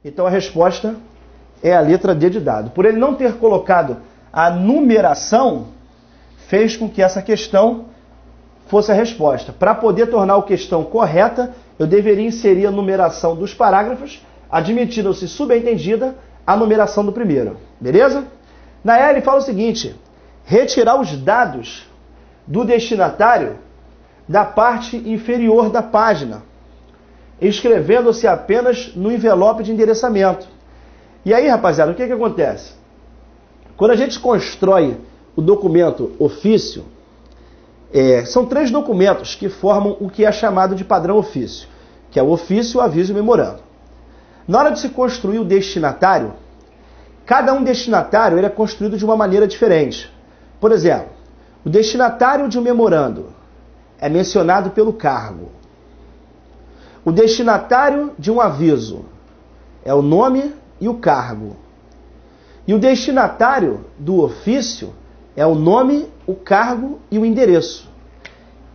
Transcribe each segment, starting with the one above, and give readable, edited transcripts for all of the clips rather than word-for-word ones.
Então a resposta é a letra D de dado. Por ele não ter colocado a numeração, fez com que essa questão fosse a resposta. Para poder tornar a questão correta, eu deveria inserir a numeração dos parágrafos, admitindo-se subentendida a numeração do primeiro. Beleza? Na E ele fala o seguinte: retirar os dados do destinatário da parte inferior da página, escrevendo-se apenas no envelope de endereçamento. E aí, rapaziada, o que acontece? Quando a gente constrói o documento ofício, são 3 documentos que formam o que é chamado de padrão ofício, que é o ofício, o aviso e o memorando. Na hora de se construir o destinatário, cada um destinatário ele é construído de uma maneira diferente. Por exemplo, o destinatário de um memorando é mencionado pelo cargo. O destinatário de um aviso é o nome e o cargo. E o destinatário do ofício é o nome, o cargo e o endereço.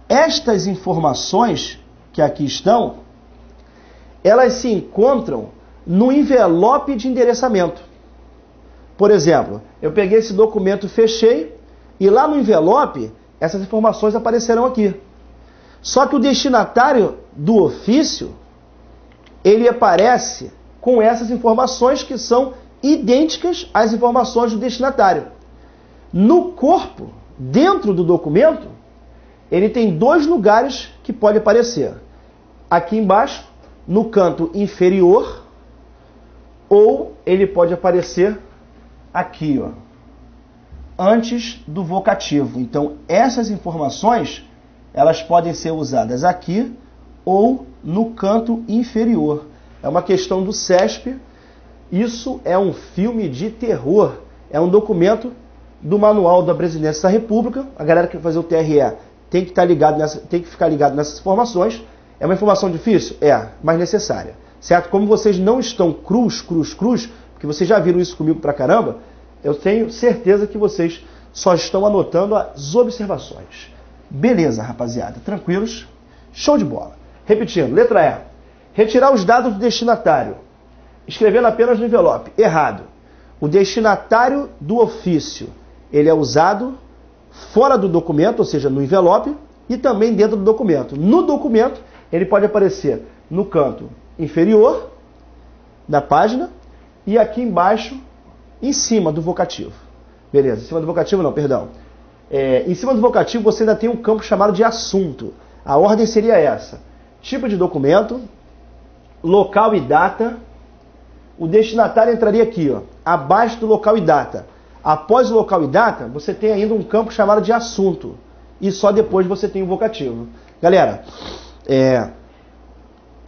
Estas informações que aqui estão, elas se encontram no envelope de endereçamento. Por exemplo, eu peguei esse documento, fechei, e lá no envelope, essas informações aparecerão aqui. Só que o destinatário do ofício, ele aparece com essas informações que são idênticas às informações do destinatário. No corpo, dentro do documento, ele tem 2 lugares que pode aparecer. Aqui embaixo, no canto inferior, ou ele pode aparecer aqui, ó, antes do vocativo. Então, essas informações, elas podem ser usadas aqui ou no canto inferior. É uma questão do CESP. Isso é um filme de terror. É um documento do Manual da Presidência da República. A galera que vai fazer o TRE tem que ficar ligado nessas informações. É uma informação difícil? É, mas necessária. Certo? Como vocês não estão cruz, porque vocês já viram isso comigo pra caramba, eu tenho certeza que vocês só estão anotando as observações. Beleza, rapaziada. Tranquilos? Show de bola. Repetindo, letra E. Retirar os dados do destinatário, escrevendo apenas no envelope. Errado. O destinatário do ofício, ele é usado fora do documento, ou seja, no envelope, e também dentro do documento. No documento, ele pode aparecer no canto inferior da página e aqui embaixo, em cima do vocativo. Beleza, em cima do vocativo não, perdão. Em cima do vocativo você ainda tem um campo chamado de assunto. A ordem seria essa: tipo de documento, local e data. O destinatário entraria aqui, ó, abaixo do local e data. Após o local e data, você tem ainda um campo chamado de assunto. E só depois você tem o vocativo. Galera,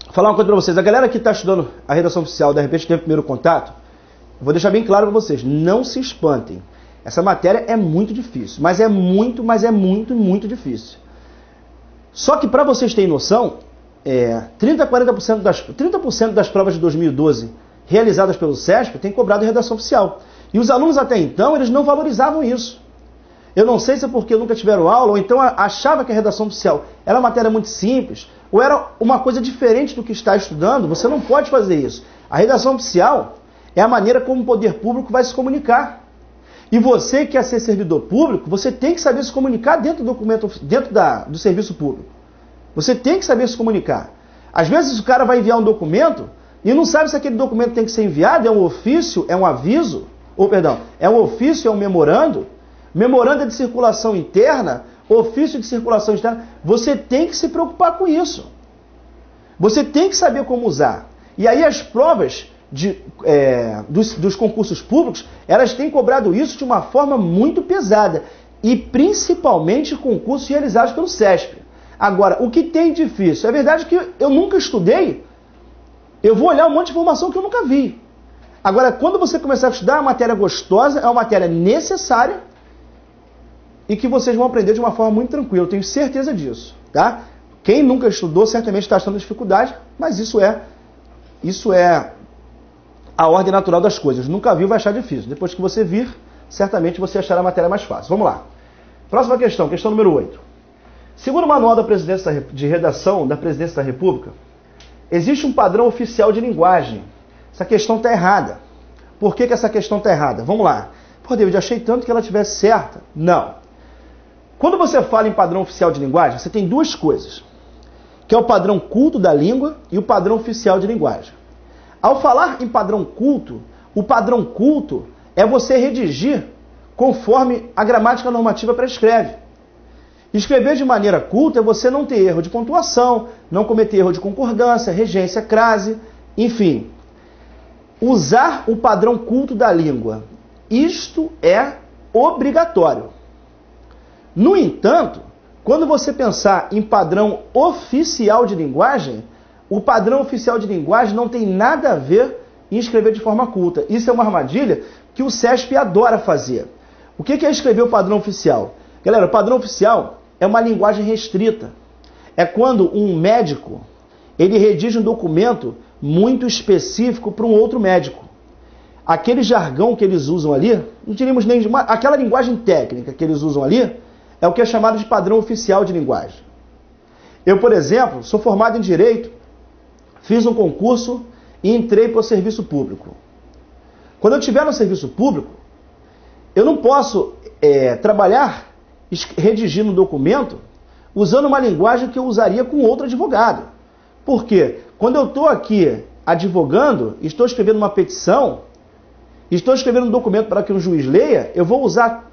vou falar uma coisa para vocês. A galera que está estudando a redação oficial, de repente teve o primeiro contato, eu vou deixar bem claro para vocês, não se espantem. Essa matéria é muito difícil, mas é muito difícil. Só que para vocês terem noção, 30% das provas de 2012 realizadas pelo CESP têm cobrado redação oficial. E os alunos até então, eles não valorizavam isso. Eu não sei se é porque nunca tiveram aula, ou então achava que a redação oficial era uma matéria muito simples, ou era uma coisa diferente do que está estudando. Você não pode fazer isso. A redação oficial é a maneira como o poder público vai se comunicar. E você que quer ser servidor público, você tem que saber se comunicar dentro do documento, do serviço público. Você tem que saber se comunicar. Às vezes o cara vai enviar um documento e não sabe se aquele documento tem que ser enviado, é um ofício, é um aviso, é um ofício, é um memorando. Memorando é de circulação interna, ofício de circulação externa. Você tem que se preocupar com isso. Você tem que saber como usar. E aí as provas dos concursos públicos, elas têm cobrado isso de uma forma muito pesada. E principalmente concursos realizados pelo CESP. Agora, o que tem difícil? É verdade que eu nunca estudei. Eu vou olhar um monte de informação que eu nunca vi. Agora, quando você começar a estudar, é uma matéria gostosa, é uma matéria necessária e que vocês vão aprender de uma forma muito tranquila. Eu tenho certeza disso, tá? Quem nunca estudou certamente está achando dificuldade, mas isso é a ordem natural das coisas. Nunca viu, vai achar difícil. Depois que você vir, certamente você achará a matéria mais fácil. Vamos lá. Próxima questão, questão número 8. Segundo o Manual de Redação da Presidência da República, existe um padrão oficial de linguagem essa questão está errada. Por que essa questão está errada? Vamos lá. Pô, David, achei tanto que ela tivesse certa. Não. Quando você fala em padrão oficial de linguagem, você tem duas coisas, que é o padrão culto da língua e o padrão oficial de linguagem. Ao falar em padrão culto, o padrão culto é você redigir conforme a gramática normativa prescreve. Escrever de maneira culta é você não ter erro de pontuação, não cometer erro de concordância, regência, crase, enfim. Usar o padrão culto da língua. Isto é obrigatório. No entanto, quando você pensar em padrão oficial de linguagem, o padrão oficial de linguagem não tem nada a ver em escrever de forma culta. Isso é uma armadilha que o CESP adora fazer. O que é escrever o padrão oficial? Galera, o padrão oficial é uma linguagem restrita. É quando um médico ele redige um documento muito específico para um outro médico. Aquele jargão que eles usam ali, não diríamos nem aquela linguagem técnica que eles usam ali, é o que é chamado de padrão oficial de linguagem. Eu, por exemplo, sou formado em Direito, fiz um concurso e entrei para o serviço público. Quando eu estiver no serviço público, eu não posso trabalhar redigindo um documento usando uma linguagem que eu usaria com outro advogado. Por quê? Quando eu estou aqui advogando, estou escrevendo uma petição, estou escrevendo um documento para que um juiz leia, eu vou usar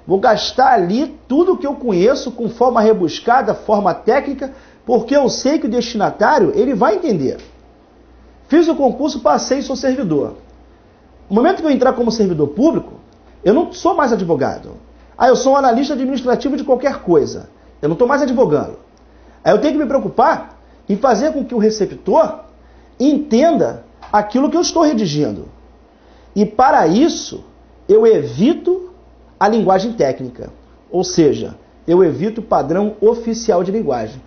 vou gastar ali tudo que eu conheço com forma rebuscada, forma técnica, porque eu sei que o destinatário ele vai entender. Fiz o concurso, passei e sou servidor. No momento que eu entrar como servidor público, eu não sou mais advogado. Eu sou um analista administrativo de qualquer coisa. Eu não estou mais advogando. Aí eu tenho que me preocupar em fazer com que o receptor entenda aquilo que eu estou redigindo. E para isso, eu evito a linguagem técnica. Ou seja, eu evito o padrão oficial de linguagem.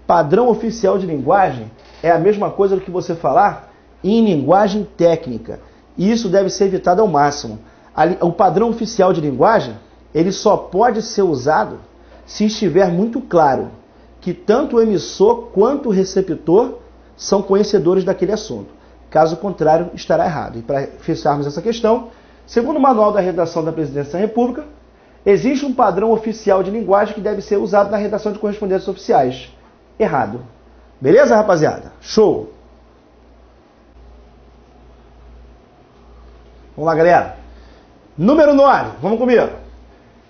Padrão oficial de linguagem é a mesma coisa do que você falar em linguagem técnica. E isso deve ser evitado ao máximo. O padrão oficial de linguagem, ele só pode ser usado se estiver muito claro que tanto o emissor quanto o receptor são conhecedores daquele assunto. Caso contrário, estará errado. E para fecharmos essa questão, segundo o Manual da Redação da Presidência da República, existe um padrão oficial de linguagem que deve ser usado na redação de correspondências oficiais. Errado. Beleza, rapaziada? Show! Vamos lá, galera. Número 9. Vamos comigo.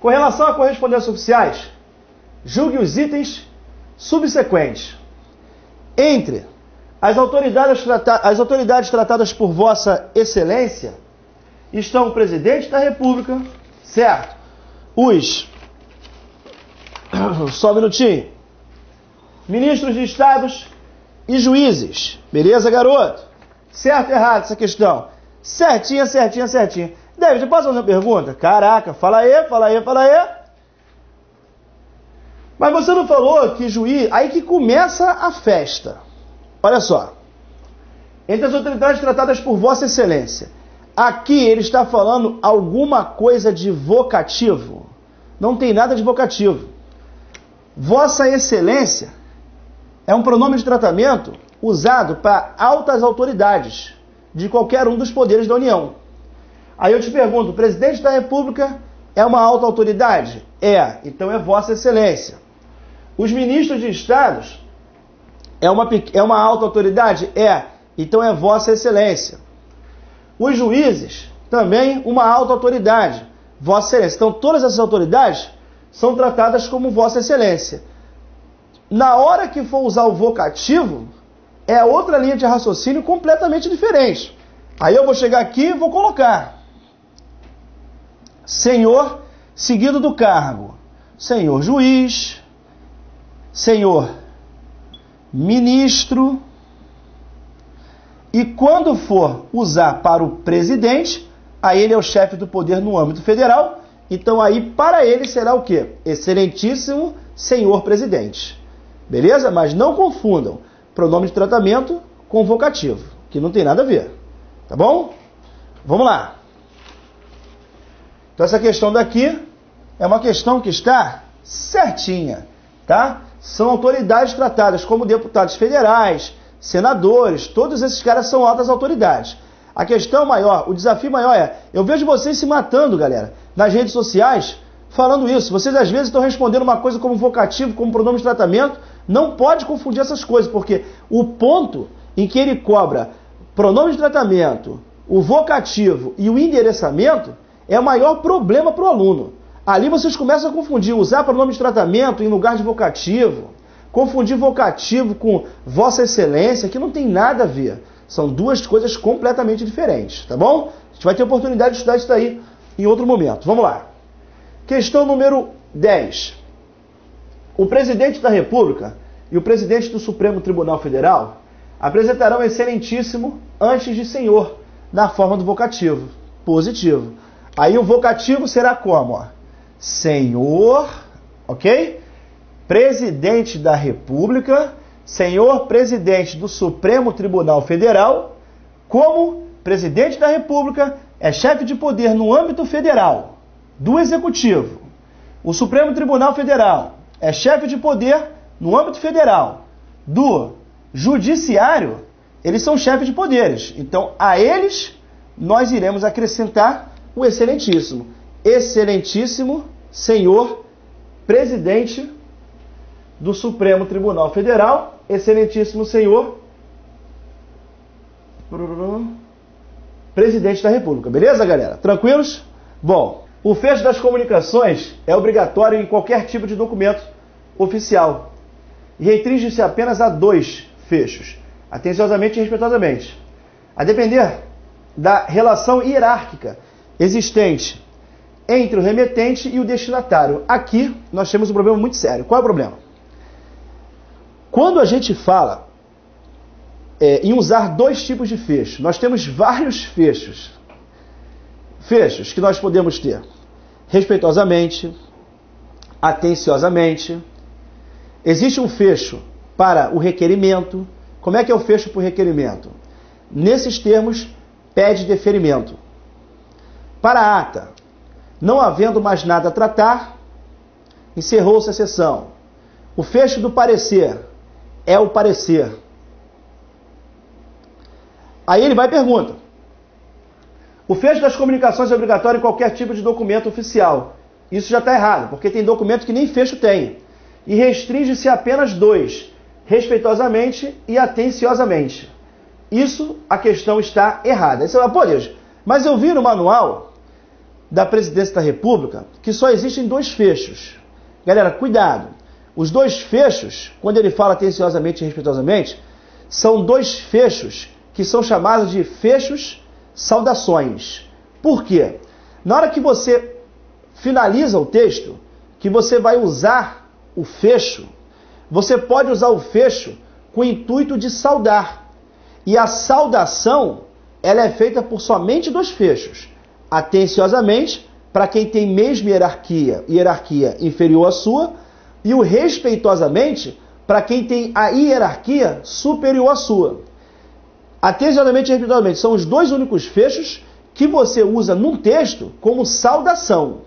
Com relação a correspondências oficiais, julgue os itens subsequentes. Entre as autoridades tratadas por Vossa Excelência estão o Presidente da República, certo? Só um minutinho. Ministros de Estados e juízes. Beleza, garoto? Certo ou errado essa questão? Certinha, certinha, certinha. David, posso fazer uma pergunta? Caraca, fala aí. Mas você não falou que juiz... Aí que começa a festa. Olha só. Entre as autoridades tratadas por Vossa Excelência. Aqui ele está falando alguma coisa de vocativo. Não tem nada de vocativo. Vossa Excelência é um pronome de tratamento usado para altas autoridades de qualquer um dos poderes da União. Aí eu te pergunto, o Presidente da República é uma alta autoridade? É, então é Vossa Excelência. Os ministros de Estados é uma alta autoridade? É, então é Vossa Excelência. Os juízes, também uma alta autoridade, Vossa Excelência. Então todas essas autoridades são tratadas como Vossa Excelência. Na hora que for usar o vocativo, é outra linha de raciocínio completamente diferente. Aí eu vou chegar aqui e vou colocar senhor, seguido do cargo, senhor juiz, senhor ministro, e quando for usar para o presidente, aí ele é o chefe do poder no âmbito federal, então aí para ele será o quê? Excelentíssimo senhor presidente. Beleza? Mas não confundam pronome de tratamento com vocativo, que não tem nada a ver. Tá bom? Vamos lá. Então essa questão daqui é uma questão que está certinha, tá? São autoridades tratadas como deputados federais, senadores, todos esses caras são altas autoridades. A questão maior, o desafio maior eu vejo vocês se matando, galera, nas redes sociais, falando isso. Vocês às vezes estão respondendo uma coisa como vocativo, como pronome de tratamento. Não pode confundir essas coisas, porque o ponto em que ele cobra pronome de tratamento, o vocativo e o endereçamento é o maior problema para o aluno. Ali vocês começam a confundir, usar pronome de tratamento em lugar de vocativo, confundir vocativo com Vossa Excelência, que não tem nada a ver. São duas coisas completamente diferentes, tá bom? A gente vai ter oportunidade de estudar isso daí em outro momento. Vamos lá. Questão número 10. O presidente da República e o presidente do Supremo Tribunal Federal apresentarão excelentíssimo antes de senhor, na forma do vocativo positivo. Aí o vocativo será como? Ó? Senhor, ok? Presidente da República, senhor presidente do Supremo Tribunal Federal, como presidente da República é chefe de poder no âmbito federal do Executivo. O Supremo Tribunal Federal é chefe de poder no âmbito federal do Judiciário, eles são chefes de poderes. Então, a eles, nós iremos acrescentar o excelentíssimo. Excelentíssimo senhor presidente do Supremo Tribunal Federal, excelentíssimo senhor presidente da República. Beleza, galera? Tranquilos? Bom, o fecho das comunicações é obrigatório em qualquer tipo de documento oficial e restringe-se apenas a 2 fechos, atenciosamente e respeitosamente, a depender da relação hierárquica existente entre o remetente e o destinatário. Aqui nós temos um problema muito sério. Qual é o problema? Quando a gente fala em usar 2 tipos de fecho, nós temos vários fechos. Fechos que nós podemos ter respeitosamente, atenciosamente. Existe um fecho para o requerimento. Como é que é o fecho para o requerimento? Nesses termos, pede deferimento. Para a ata, não havendo mais nada a tratar, encerrou-se a sessão. O fecho do parecer é o parecer. Aí ele vai e pergunta: o fecho das comunicações é obrigatório em qualquer tipo de documento oficial. Isso já está errado, porque tem documento que nem fecho tem. E restringe-se a apenas 2, respeitosamente e atenciosamente. Isso, a questão está errada. Aí você fala: pô, Deus, mas eu vi no manual da Presidência da República que só existem 2 fechos. Galera, cuidado. Os 2 fechos, quando ele fala atenciosamente e respeitosamente, são 2 fechos que são chamados de fechos saudações. Por quê? Na hora que você finaliza o texto, que você vai usar o fecho, você pode usar o fecho com o intuito de saudar. E a saudação, ela é feita por somente 2 fechos. Atenciosamente, para quem tem mesma hierarquia inferior à sua, e o respeitosamente, para quem tem a hierarquia superior à sua. Atenciosamente e respeitosamente são os 2 únicos fechos que você usa num texto como saudação.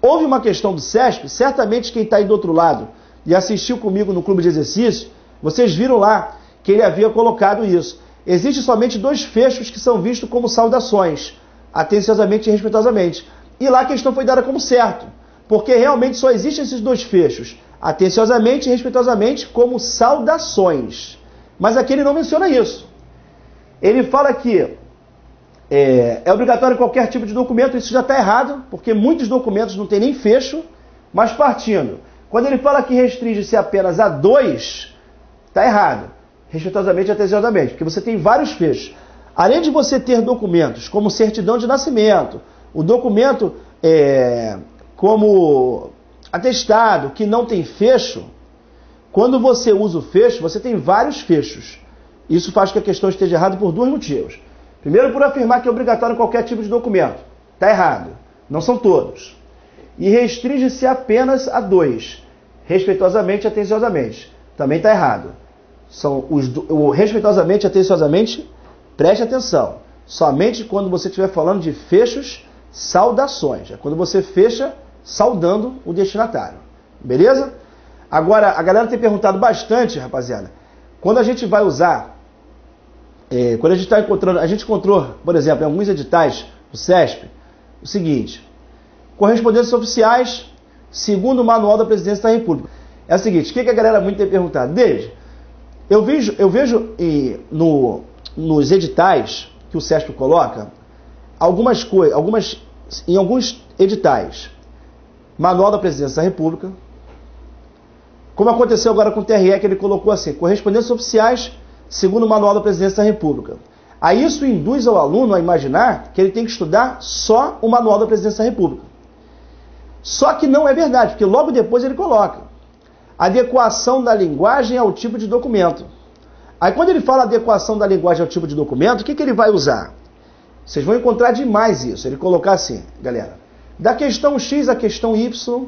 Houve uma questão do CESP, certamente quem está aí do outro lado e assistiu comigo no clube de exercício, vocês viram lá que ele havia colocado isso. Existem somente 2 fechos que são vistos como saudações, atenciosamente e respeitosamente. E lá a questão foi dada como certo, porque realmente só existem esses 2 fechos, atenciosamente e respeitosamente, como saudações. Mas aqui ele não menciona isso. Ele fala que é obrigatório em qualquer tipo de documento. Isso já está errado, porque muitos documentos não tem nem fecho. Mas partindo, quando ele fala que restringe-se apenas a 2, está errado. Respeitosamente e atenciosamente, porque você tem vários fechos. Além de você ter documentos como certidão de nascimento, o documento como atestado que não tem fecho, quando você usa o fecho, você tem vários fechos. Isso faz que a questão esteja errada por 2 motivos. Primeiro, por afirmar que é obrigatório em qualquer tipo de documento. Está errado. Não são todos. E restringe-se apenas a 2. Respeitosamente e atenciosamente. Também está errado. O respeitosamente e atenciosamente, preste atenção. Somente quando você estiver falando de fechos, saudações. É quando você fecha saudando o destinatário. Beleza? Agora, a galera tem perguntado bastante, rapaziada, quando a gente vai usar, quando a gente está encontrando, a gente encontrou, por exemplo, em alguns editais do CESP, o seguinte: correspondências oficiais, segundo o Manual da Presidência da República. É o seguinte, o que a galera muito tem perguntado? Desde, eu vejo nos editais que o CESP coloca, algumas coisas, em alguns editais, Manual da Presidência da República, como aconteceu agora com o TRE, que ele colocou assim, correspondências oficiais, segundo o Manual da Presidência da República. Aí isso induz ao aluno a imaginar que ele tem que estudar só o Manual da Presidência da República. Só que não é verdade, porque logo depois ele coloca adequação da linguagem ao tipo de documento. Aí quando ele fala adequação da linguagem ao tipo de documento, o que ele vai usar? Vocês vão encontrar demais isso. Ele colocar assim, galera, da questão X à questão Y,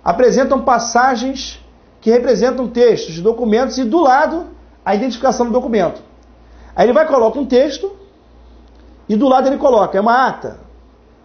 apresentam passagens que representam textos de documentos e do lado a identificação do documento. Aí ele vai colocar um texto e do lado ele coloca, é uma ata.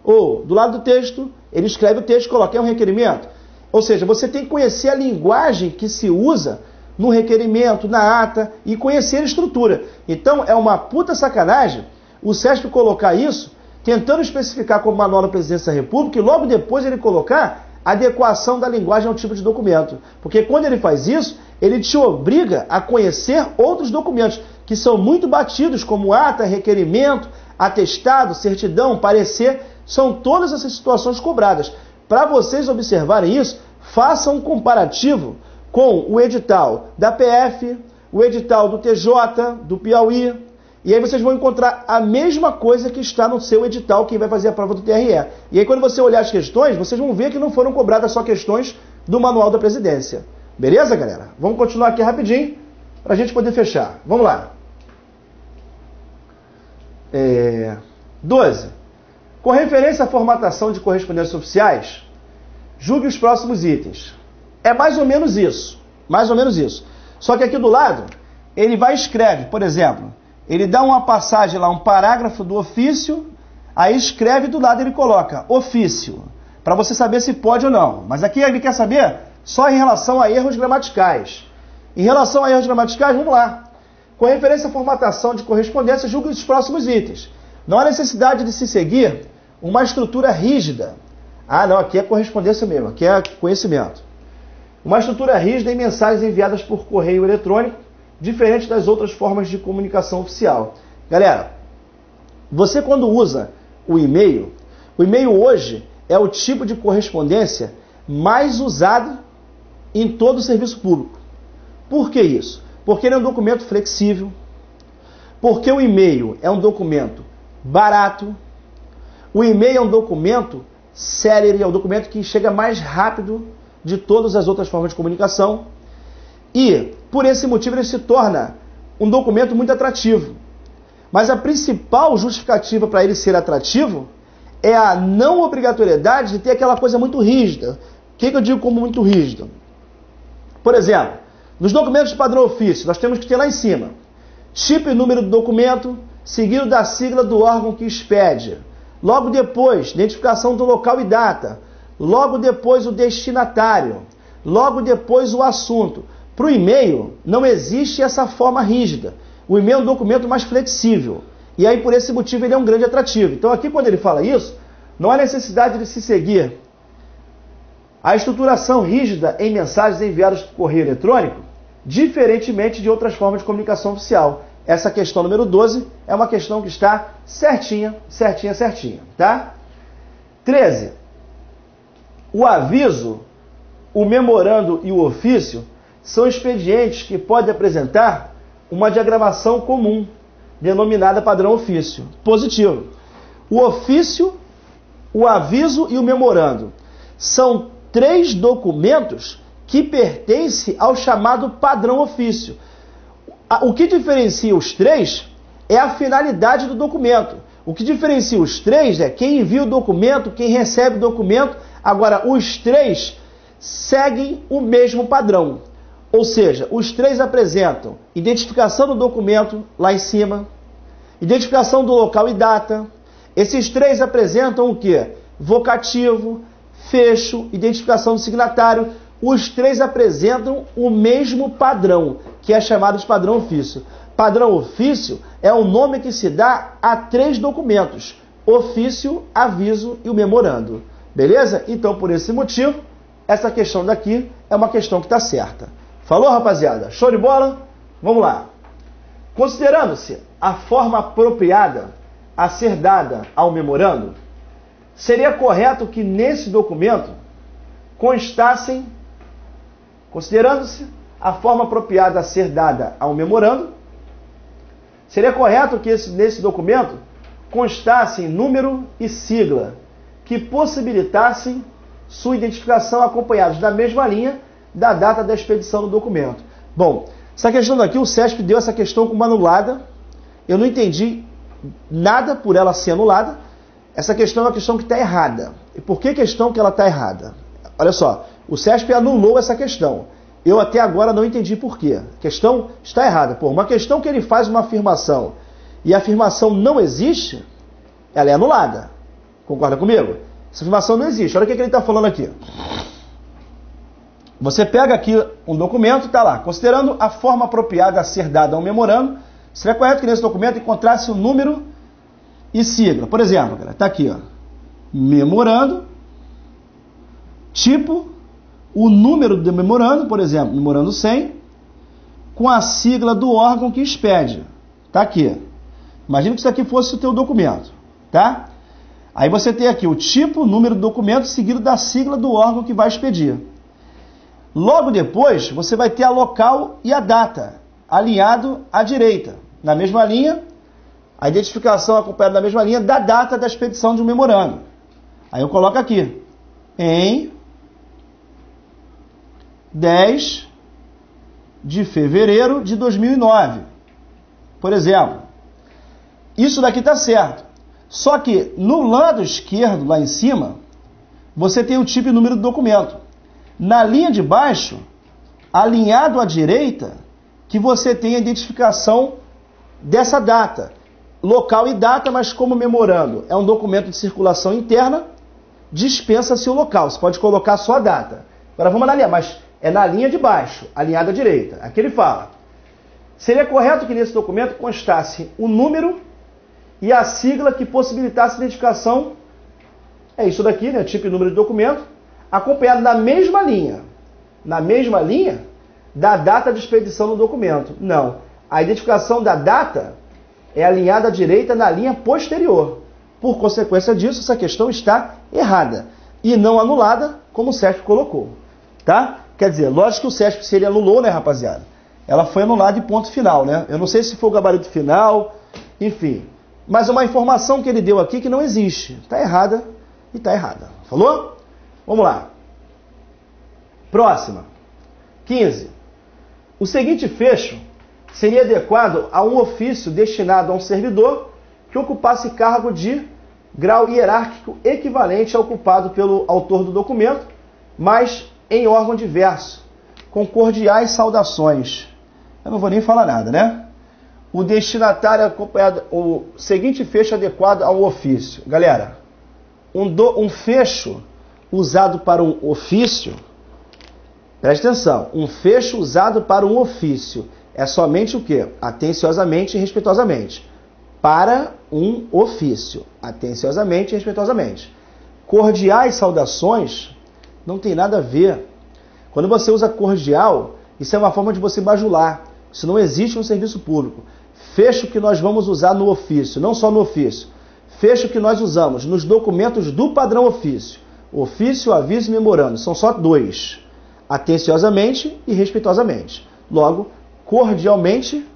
Ou do lado do texto, ele escreve o texto e coloca, é um requerimento. Ou seja, você tem que conhecer a linguagem que se usa no requerimento, na ata, e conhecer a estrutura. Então, é uma puta sacanagem o CESP colocar isso, tentando especificar como Manual da Presidência da República, e logo depois ele colocar adequação da linguagem ao tipo de documento. Porque quando ele faz isso, ele te obriga a conhecer outros documentos, que são muito batidos, como ata, requerimento, atestado, certidão, parecer, são todas essas situações cobradas. Para vocês observarem isso, façam um comparativo com o edital da PF, o edital do TJ, do Piauí, e aí vocês vão encontrar a mesma coisa que está no seu edital, quem vai fazer a prova do TRE. E aí quando você olhar as questões, vocês vão ver que não foram cobradas só questões do Manual da Presidência. Beleza, galera? Vamos continuar aqui rapidinho, para a gente poder fechar. Vamos lá. 12. Com referência à formatação de correspondências oficiais, julgue os próximos itens. É mais ou menos isso. Mais ou menos isso. Só que aqui do lado, ele vai e escreve, por exemplo, ele dá uma passagem lá, um parágrafo do ofício, aí escreve do lado ele coloca ofício, para você saber se pode ou não. Mas aqui ele quer saber só em relação a erros gramaticais. Em relação a erros gramaticais, vamos lá. Com referência à formatação de correspondência, julgue os próximos itens. Não há necessidade de se seguir uma estrutura rígida. Ah, não, aqui é correspondência mesmo, aqui é conhecimento. Uma estrutura rígida em mensagens enviadas por correio eletrônico, diferente das outras formas de comunicação oficial. Galera, você quando usa o e-mail hoje é o tipo de correspondência mais usado em todo o serviço público. Por que isso? Porque ele é um documento flexível, porque o e-mail é um documento barato, o e-mail é um documento célere, é um documento que chega mais rápido de todas as outras formas de comunicação, e por esse motivo ele se torna um documento muito atrativo. Mas a principal justificativa para ele ser atrativo é a não obrigatoriedade de ter aquela coisa muito rígida. O que eu digo como muito rígido? Por exemplo, nos documentos de padrão ofício, nós temos que ter lá em cima tipo e número do documento, seguido da sigla do órgão que expede. Logo depois, identificação do local e data. Logo depois, o destinatário. Logo depois, o assunto. Para o e-mail, não existe essa forma rígida. O e-mail é um documento mais flexível. E aí, por esse motivo, ele é um grande atrativo. Então, aqui, quando ele fala isso, não há necessidade de se seguir a estruturação rígida em mensagens enviadas por correio eletrônico, diferentemente de outras formas de comunicação oficial. Essa questão número 12 é uma questão que está certinha, tá? 13. O aviso, o memorando e o ofício são expedientes que podem apresentar uma diagramação comum, denominada padrão ofício. Positivo. O ofício, o aviso e o memorando são 3 documentos que pertencem ao chamado padrão ofício. O que diferencia os 3 é a finalidade do documento. O que diferencia os 3 é quem envia o documento, quem recebe o documento. Agora, os 3 seguem o mesmo padrão. Ou seja, os 3 apresentam identificação do documento lá em cima, identificação do local e data. Esses 3 apresentam o quê? Vocativo, fecho, identificação do signatário. Os 3 apresentam o mesmo padrão, que é chamado de padrão ofício. Padrão ofício é o nome que se dá a 3 documentos: ofício, aviso e o memorando. Beleza? Então, por esse motivo, essa questão daqui é uma questão que está certa. Falou, rapaziada? Show de bola? Vamos lá. Considerando-se a forma apropriada a ser dada ao memorando, seria correto que nesse documento constassem, considerando-se a forma apropriada a ser dada ao memorando, seria correto que nesse documento constassem número e sigla que possibilitassem sua identificação acompanhados da mesma linha da data da expedição do documento. Bom, essa questão daqui, o SESP deu essa questão como anulada. Eu não entendi nada por ela ser anulada. Essa questão é uma questão que está errada. E por que questão que ela está errada? Olha só, o SESP anulou essa questão. Eu até agora não entendi por quê. A questão está errada. Por uma questão que ele faz uma afirmação e a afirmação não existe, ela é anulada. Concorda comigo? Essa afirmação não existe. Olha o que ele está falando aqui. Você pega aqui um documento e está lá. Considerando a forma apropriada a ser dada a um memorando, seria correto que nesse documento encontrasse o número e sigla. Por exemplo, está aqui, ó, memorando, tipo, o número do memorando, por exemplo, memorando 100, com a sigla do órgão que expede. Está aqui. Imagina que isso aqui fosse o teu documento, tá? Aí você tem aqui o tipo, o número do documento, seguido da sigla do órgão que vai expedir. Logo depois, você vai ter a local e a data, alinhado à direita. Na mesma linha, a identificação acompanhada da mesma linha da data da expedição de um memorando. Aí eu coloco aqui, em 10 de fevereiro de 2009. Por exemplo, isso daqui está certo. Só que no lado esquerdo, lá em cima, você tem o tipo e número do documento. Na linha de baixo, alinhado à direita, que você tem a identificação dessa data. Local e data, mas como memorando é um documento de circulação interna, dispensa-se o local. Você pode colocar só a data. Agora vamos analisar, mas é na linha de baixo, alinhado à direita. Aqui ele fala. Seria correto que nesse documento constasse o número e a sigla que possibilitasse a identificação. É isso daqui, né? Tipo e número de documento. Acompanhado na mesma linha da data de expedição do documento. Não. A identificação da data é alinhada à direita na linha posterior. Por consequência disso, essa questão está errada. E não anulada, como o SESP colocou. Tá? Quer dizer, lógico que o SESP, se ele anulou, né, rapaziada? Ela foi anulada e ponto final, né? Eu não sei se foi o gabarito final, enfim. Mas é uma informação que ele deu aqui que não existe. Está errada e está errada. Falou? Vamos lá. Próxima. 15. O seguinte fecho seria adequado a um ofício destinado a um servidor que ocupasse cargo de grau hierárquico equivalente ao ocupado pelo autor do documento, mas em órgão diverso, com cordiais saudações. Eu não vou nem falar nada, né? O destinatário acompanhado, o seguinte fecho adequado a um ofício. Galera, um fecho usado para um ofício, preste atenção, um fecho usado para um ofício é somente o quê? Atenciosamente e respeitosamente. Para um ofício, atenciosamente e respeitosamente. Cordiais saudações não tem nada a ver. Quando você usa cordial, isso é uma forma de você bajular. Isso não existe no serviço público. Fecho que nós vamos usar no ofício, não só no ofício. Fecho que nós usamos nos documentos do padrão ofício. Ofício, aviso e memorando. São só 2. Atenciosamente e respeitosamente. Logo, cordialmente,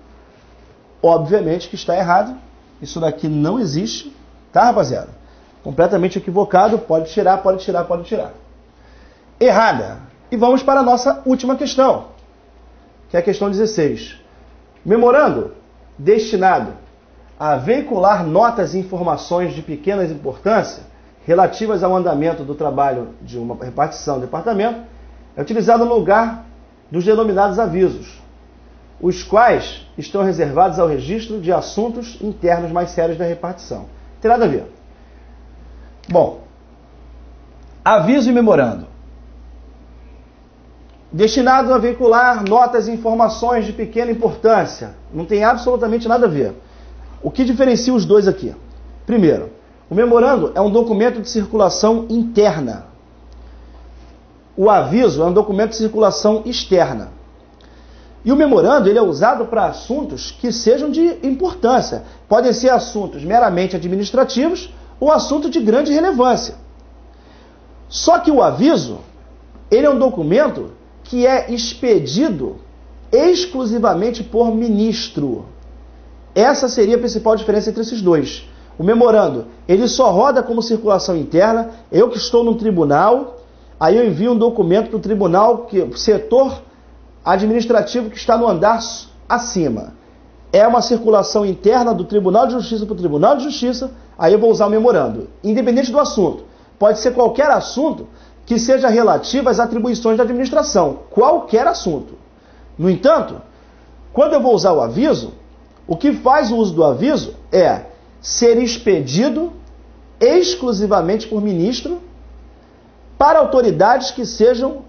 obviamente que está errado. Isso daqui não existe. Tá, rapaziada? Completamente equivocado. Pode tirar, pode tirar, pode tirar. Errada. E vamos para a nossa última questão, que é a questão 16. Memorando destinado a veicular notas e informações de pequena importância relativas ao andamento do trabalho de uma repartição do departamento é utilizado no lugar dos denominados avisos, os quais estão reservados ao registro de assuntos internos mais sérios da repartição. Não tem nada a ver. Bom, aviso e memorando. destinado a veicular notas e informações de pequena importância. Não tem absolutamente nada a ver. O que diferencia os dois aqui? Primeiro, o memorando é um documento de circulação interna. O aviso é um documento de circulação externa. E o memorando ele é usado para assuntos que sejam de importância. Podem ser assuntos meramente administrativos ou assuntos de grande relevância. Só que o aviso ele é um documento que é expedido exclusivamente por ministro. Essa seria a principal diferença entre esses dois. O memorando, ele só roda como circulação interna. Eu que estou no tribunal, aí eu envio um documento para o tribunal, o setor administrativo que está no andar acima. É uma circulação interna do Tribunal de Justiça para o Tribunal de Justiça, aí eu vou usar o memorando. Independente do assunto. Pode ser qualquer assunto que seja relativo às atribuições da administração. Qualquer assunto. No entanto, quando eu vou usar o aviso, o que faz o uso do aviso é ser expedido exclusivamente por ministro para autoridades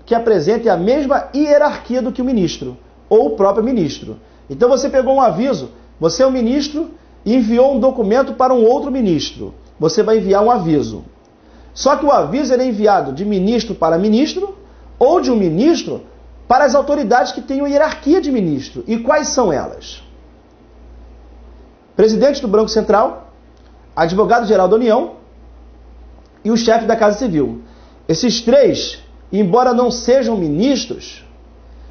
que apresentem a mesma hierarquia do que o ministro, ou o próprio ministro. Então você pegou um aviso, você é um ministro e enviou um documento para um outro ministro. Você vai enviar um aviso. Só que o aviso ele é enviado de ministro para ministro ou de um ministro para as autoridades que tenham hierarquia de ministro. E quais são elas? Presidente do Banco Central, advogado-geral da União e o chefe da Casa Civil. Esses três, embora não sejam ministros,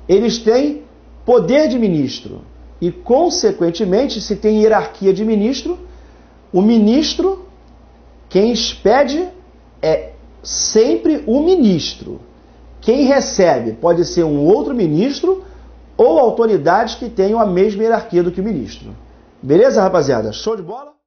eles têm poder de ministro. E, consequentemente, se tem hierarquia de ministro, o ministro, quem expede é sempre o ministro. Quem recebe pode ser um outro ministro ou autoridades que tenham a mesma hierarquia do que o ministro. Beleza, rapaziada? Show de bola?